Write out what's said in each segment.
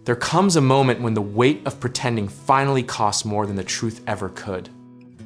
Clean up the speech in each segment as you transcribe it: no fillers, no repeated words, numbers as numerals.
There comes a moment when the weight of pretending finally costs more than the truth ever could.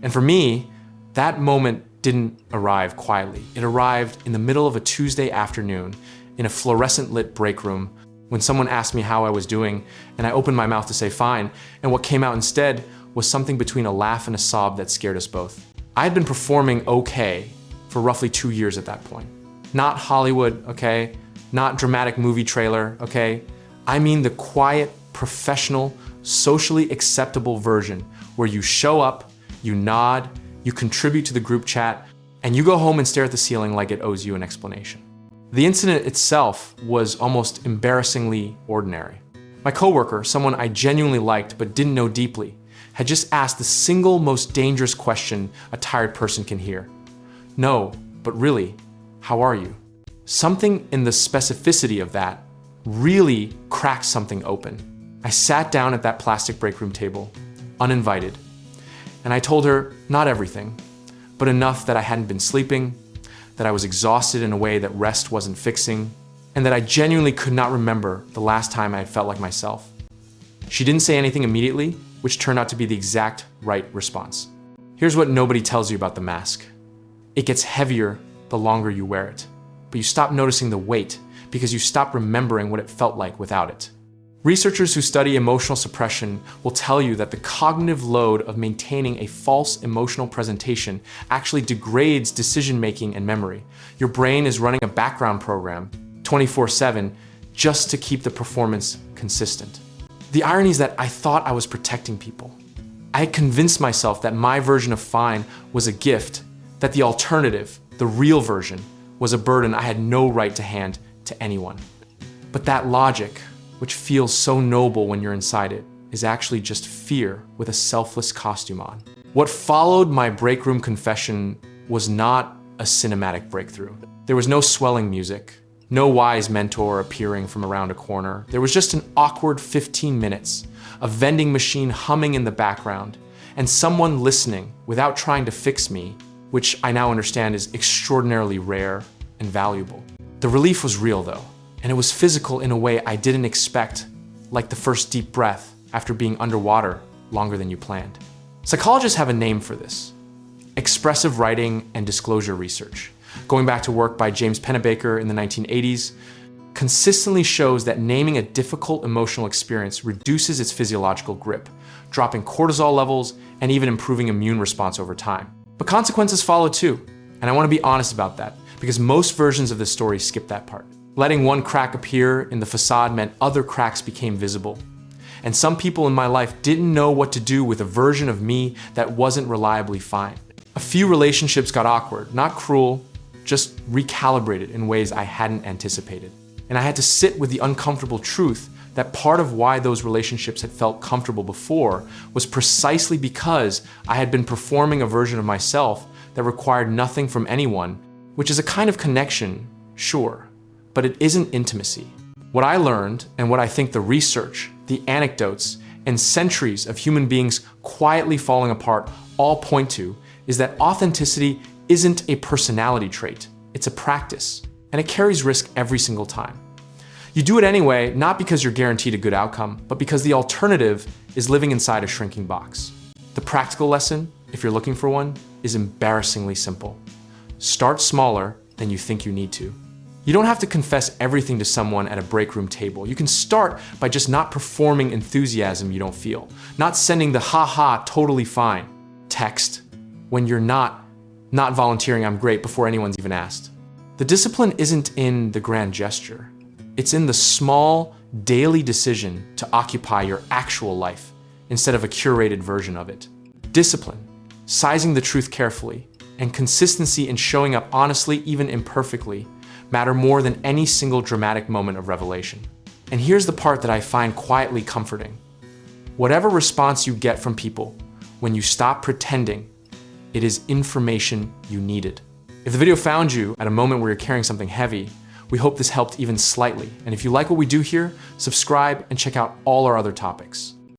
And for me, that moment didn't arrive quietly. It arrived in the middle of a Tuesday afternoon in a fluorescent lit break room when someone asked me how I was doing, and I opened my mouth to say fine, and what came out instead was something between a laugh and a sob that scared us both. I had been performing okay for roughly 2 years at that point. Not Hollywood, okay? Not dramatic movie trailer, okay? I mean the quiet, professional, socially acceptable version where you show up, you nod, you contribute to the group chat, and you go home and stare at the ceiling like it owes you an explanation. The incident itself was almost embarrassingly ordinary. My coworker, someone I genuinely liked but didn't know deeply, had just asked the single most dangerous question a tired person can hear. No, but really, how are you? Something in the specificity of that really cracked something open. I sat down at that plastic break room table, uninvited, and I told her not everything, but enough that I hadn't been sleeping, that I was exhausted in a way that rest wasn't fixing, and that I genuinely could not remember the last time I had felt like myself. She didn't say anything immediately, which turned out to be the exact right response. Here's what nobody tells you about the mask. It gets heavier the longer you wear it, but you stop noticing the weight because you stop remembering what it felt like without it. Researchers who study emotional suppression will tell you that the cognitive load of maintaining a false emotional presentation actually degrades decision-making and memory. Your brain is running a background program 24/7 just to keep the performance consistent. The irony is that I thought I was protecting people. I had convinced myself that my version of fine was a gift, that the alternative, the real version, was a burden I had no right to hand to anyone. But that logic, which feels so noble when you're inside it, is actually just fear with a selfless costume on. What followed my break room confession was not a cinematic breakthrough. There was no swelling music, no wise mentor appearing from around a corner. There was just an awkward 15 minutes, a vending machine humming in the background, and someone listening without trying to fix me, which I now understand is extraordinarily rare and valuable. The relief was real though, and it was physical in a way I didn't expect, like the first deep breath after being underwater longer than you planned. Psychologists have a name for this: expressive writing and disclosure research. Going back to work by James Pennebaker in the 1980s, consistently shows that naming a difficult emotional experience reduces its physiological grip, dropping cortisol levels and even improving immune response over time. But consequences follow too, and I want to be honest about that, because most versions of this story skip that part. Letting one crack appear in the facade meant other cracks became visible. And some people in my life didn't know what to do with a version of me that wasn't reliably fine. A few relationships got awkward, not cruel, just recalibrated in ways I hadn't anticipated. And I had to sit with the uncomfortable truth that part of why those relationships had felt comfortable before was precisely because I had been performing a version of myself that required nothing from anyone, which is a kind of connection, sure, but it isn't intimacy. What I learned, and what I think the research, the anecdotes, and centuries of human beings quietly falling apart all point to, is that authenticity isn't a personality trait, it's a practice, and it carries risk every single time. You do it anyway, not because you're guaranteed a good outcome, but because the alternative is living inside a shrinking box. The practical lesson, if you're looking for one, is embarrassingly simple. Start smaller than you think you need to. You don't have to confess everything to someone at a break room table. You can start by just not performing enthusiasm you don't feel, not sending the "ha-ha, totally fine" text when you're not volunteering "I'm great" before anyone's even asked. The discipline isn't in the grand gesture. It's in the small, daily decision to occupy your actual life instead of a curated version of it. Discipline, sizing the truth carefully, and consistency in showing up honestly, even imperfectly, matter more than any single dramatic moment of revelation. And here's the part that I find quietly comforting. Whatever response you get from people, when you stop pretending, it is information you needed. If the video found you at a moment where you're carrying something heavy, we hope this helped even slightly. And if you like what we do here, subscribe and check out all our other topics.